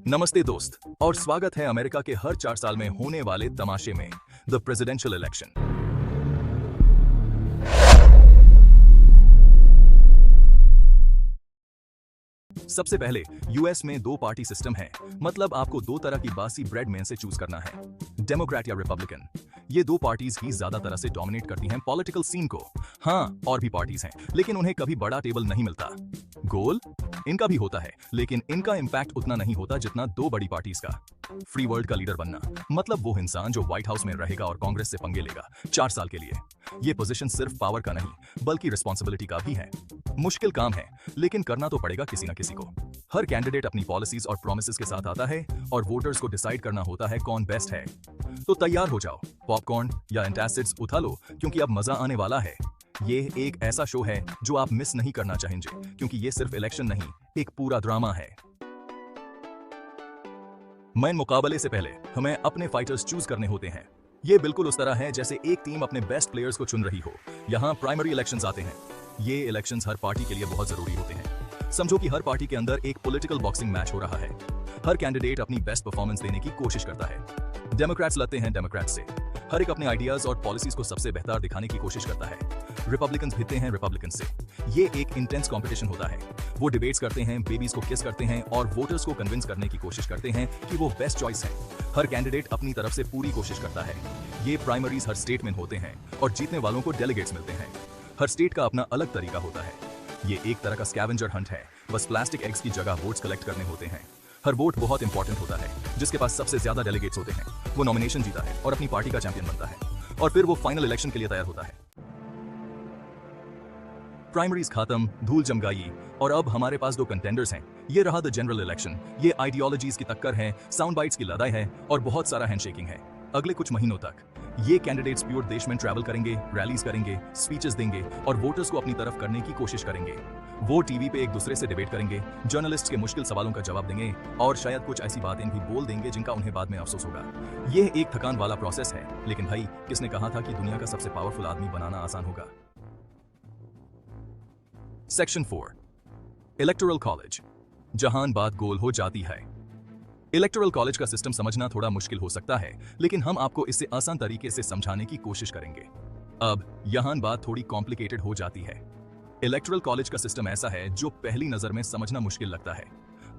नमस्ते दोस्त और स्वागत है अमेरिका के हर 4 साल में होने वाले तमाशे में द प्रेसिडेंशियल इलेक्शन। सबसे पहले यूएस में दो पार्टी सिस्टम है, मतलब आपको दो तरह की बासी ब्रेड में से चूज करना है, डेमोक्रेट या रिपब्लिकन। ये दो पार्टीज ही ज्यादा तरह से डोमिनेट करती हैं पॉलिटिकल सीन को। हाँ, और भी पार्टीज हैं, लेकिन उन्हें कभी बड़ा टेबल नहीं मिलता। गोल इनका भी होता है, लेकिन इनका इम्पैक्ट उतना नहीं होता जितना दो बड़ी पार्टीज का। फ्री वर्ल्ड का लीडर बनना, मतलब वो इंसान जो व्हाइट हाउस में रहेगा और कांग्रेस से पंगे लेगा 4 साल के लिए। ये पोजीशन सिर्फ पावर का नहीं, बल्कि रिस्पॉन्सिबिलिटी का भी है। मुश्किल काम है, लेकिन करना तो पड़ेगा किसी न किसी को। हर कैंडिडेट अपनी पॉलिसीज और प्रोमिसेस के साथ आता है और वोटर्स को डिसाइड करना होता है कौन बेस्ट है। तो तैयार हो जाओ, पॉपकॉर्न या एंटासिड्स उठा लो, क्योंकि अब मजा आने वाला है। ये एक ऐसा शो है जो आप मिस नहीं करना चाहेंगे, क्योंकि ये सिर्फ इलेक्शन नहीं, एक पूरा ड्रामा है। मेन मुकाबले से पहले हमें अपने फाइटर्स चूज करने होते हैं। ये बिल्कुल उस तरह है जैसे एक टीम अपने बेस्ट प्लेयर्स को चुन रही हो। यहाँ प्राइमरी इलेक्शंस आते हैं। ये इलेक्शंस हर पार्टी के लिए बहुत जरूरी होते हैं। समझो कि हर पार्टी के अंदर एक पॉलिटिकल बॉक्सिंग मैच हो रहा है। हर कैंडिडेट अपनी बेस्ट परफॉर्मेंस देने की कोशिश करता है। डेमोक्रेट्स लड़ते हैं डेमोक्रेट्स से, हर एक अपने आइडियाज और पॉलिसीज को सबसे बेहतर दिखाने की कोशिश करता है। रिपब्लिकन्स भिड़ते हैं रिपब्लिकन्स से। ये एक इंटेंस कंपटीशन होता है। वो डिबेट्स करते हैं, बेबीज को किस करते हैं और वोटर्स को कन्विंस करने की कोशिश करते हैं कि वो बेस्ट चॉइस है। हर कैंडिडेट अपनी तरफ से पूरी कोशिश करता है। ये प्राइमरीज हर स्टेट में होते हैं और जीतने वालों को डेलीगेट्स मिलते हैं। हर स्टेट का अपना अलग तरीका होता है। ये एक तरह का स्कैवेंजर हंट है, बस प्लास्टिक एग्स की जगह वोट्स कलेक्ट करने होते हैं। हर वोट बहुत इंपॉर्टेंट होता है। जिसके पास सबसे ज्यादा डेलीगेट्स होते हैं वो नॉमिनेशन जीता है और अपनी पार्टी का चैंपियन बनता है, और फिर वो फाइनल इलेक्शन के लिए तैयार होता है। प्राइमरीज खत्म, धूल जम गई और अब हमारे पास दो कंटेंडर्स हैं। ये रहा द जनरल इलेक्शन। ये आइडियोलॉजीज की टक्कर है, साउंड बाइट्स की लड़ाई है और बहुत सारा हैंडशेकिंग है। अगले कुछ महीनों तक ये कैंडिडेट्स प्योर देश में ट्रैवल करेंगे, रैलीज करेंगे, स्पीचेस देंगे और वोटर्स को अपनी तरफ करने की कोशिश करेंगे। वो टीवी पे एक दूसरे से डिबेट करेंगे, जर्नलिस्ट के मुश्किल सवालों का जवाब देंगे और शायद कुछ ऐसी बातें भी बोल देंगे जिनका उन्हें बाद में अफसोस होगा। ये एक थकान वाला प्रोसेस है, लेकिन भाई किसने कहा था कि दुनिया का सबसे पावरफुल आदमी बनाना आसान होगा। सेक्शन 4 इलेक्टोरल कॉलेज, जहां बात गोल हो जाती है। इलेक्टोरल कॉलेज का सिस्टम समझना थोड़ा मुश्किल हो सकता है, लेकिन हम आपको इसे आसान तरीके से समझाने की कोशिश करेंगे। अब यहां बात थोड़ी कॉम्प्लिकेटेड हो जाती है। इलेक्टोरल कॉलेज का सिस्टम ऐसा है जो पहली नजर में समझना मुश्किल लगता है।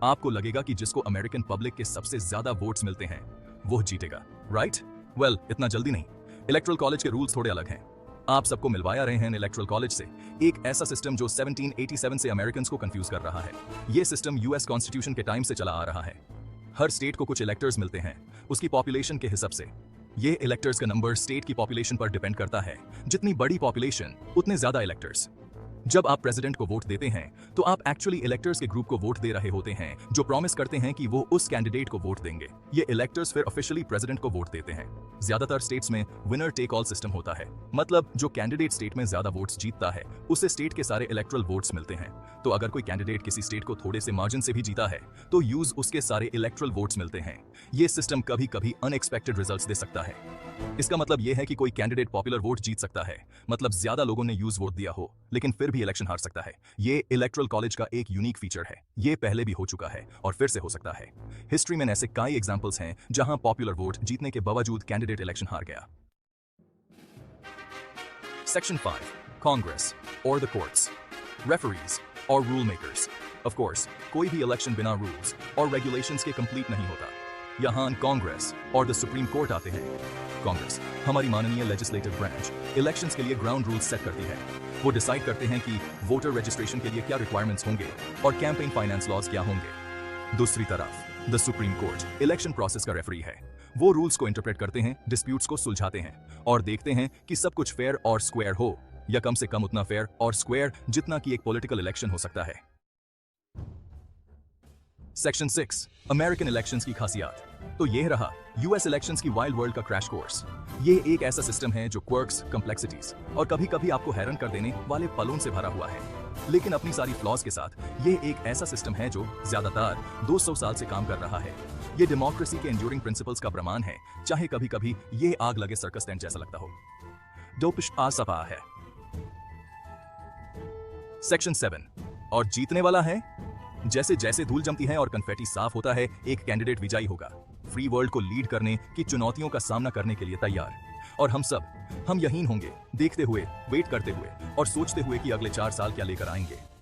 आपको लगेगा कि जिसको अमेरिकन पब्लिक के सबसे ज्यादा वोट्स मिलते हैं वो जीतेगा, राइट? वेल, इतना जल्दी नहीं। इलेक्टोरल कॉलेज के रूल्स थोड़े अलग हैं। आप सबको मिलवाया रहे हैं इलेक्टोरल कॉलेज से, एक ऐसा सिस्टम जो 1787 से अमेरिकन को कंफ्यूज कर रहा है। यह सिस्टम यूएस कॉन्स्टिट्यूशन के टाइम से चला आ रहा है। हर स्टेट को कुछ इलेक्टर्स मिलते हैं उसकी पॉपुलेशन के हिसाब से। ये इलेक्टर्स का नंबर स्टेट की पॉपुलेशन पर डिपेंड करता है। जितनी बड़ी पॉपुलेशन उतने ज्यादा इलेक्टर्स। जब आप प्रेसिडेंट को वोट देते हैं तो आप एक्चुअली इलेक्टर्स के ग्रुप को वोट दे रहे होते हैं जो प्रॉमिस करते हैं कि वो उस कैंडिडेट को वोट देंगे। ये इलेक्टर्स फिर ऑफिशियली प्रेसिडेंट को वोट देते हैं। ज्यादातर स्टेट्स में विनर टेक ऑल सिस्टम होता है, मतलब जो कैंडिडेट स्टेट में ज्यादा वोट्स जीतता है उसे स्टेट के सारे इलेक्टोरल वोट्स मिलते हैं। तो अगर कोई कैंडिडेट किसी स्टेट को थोड़े से मार्जिन से भी जीता है तो यूज उसके सारे इलेक्टोरल वोट्स मिलते हैं। ये सिस्टम कभी कभी अनएक्सपेक्टेड रिजल्ट्स दे सकता है। इसका मतलब यह है कि कोई कैंडिडेट पॉपुलर वोट जीत सकता है, मतलब ज्यादा लोगों ने यूज वोट दिया हो, लेकिन फिर भी इलेक्शन हार सकता है। ये इलेक्टोरल कॉलेज का एक यूनिक फीचर है। ये पहले भी हो चुका है और फिर से हो सकता है। हिस्ट्री में ऐसे कई एग्जांपल्स हैं जहां पॉपुलर वोट जीतने के बावजूद कैंडिडेट इलेक्शन हार गया। सेक्शन 5 कांग्रेस और द कोर्ट्स, रेफरीज और रूल मेकर्स। ऑफ कोर्स, कोई भी इलेक्शन बिना रूल्स और रेगुलेशंस के कंप्लीट नहीं होता। यहां कांग्रेस और द सुप्रीम कोर्ट आते हैं। कांग्रेस हमारी माननीय लेजिस्लेटिव ब्रांच इलेक्शंस के लिए ग्राउंड रूल्स सेट करती है। वो डिसाइड करते हैं कि वोटर रजिस्ट्रेशन के लिए क्या रिक्वायरमेंट्स होंगे और कैंपेन फाइनेंस लॉज क्या होंगे। दूसरी तरफ the supreme court election process का रेफरी है। वो रूल्स को इंटरप्रेट करते हैं, डिस्प्यूट्स को सुलझाते हैं और देखते हैं कि सब कुछ फेयर और स्क्वायर हो, या कम से कम उतना फेयर और स्क्वायर जितना कि एक पॉलिटिकल इलेक्शन हो सकता है। सेक्शन 6 अमेरिकन इलेक्शंस की खासियत। तो यह रहा यूएस इलेक्शंस की वाइल्ड वर्ल्ड का क्रैश कोर्स। ये एक ऐसा सिस्टम है जो क्वर्क्स, कॉम्प्लेक्सिटीज और कभी कभी आपको हैरान कर देने वाले पलों से भरा हुआ है, लेकिन अपनी सारी फ्लॉज के साथ ये एक ऐसा सिस्टम है जो ज्यादातर 200 साल से काम कर रहा है। ये डेमोक्रेसी के एंड्यूरिंग प्रिंसिपल्स का प्रमाण है, चाहे कभी कभी ये आग लगे सर्कस टेंट जैसा लगता हो। डोपिश आसपा है। सेक्शन 7 और जीतने वाला है जैसे जैसे धूल जमती है और कन्फेटी साफ होता है, एक कैंडिडेट विजयी होगा, फ्री वर्ल्ड को लीड करने की चुनौतियों का सामना करने के लिए तैयार। और हम यहीन होंगे, देखते हुए, वेट करते हुए और सोचते हुए कि अगले 4 साल क्या लेकर आएंगे।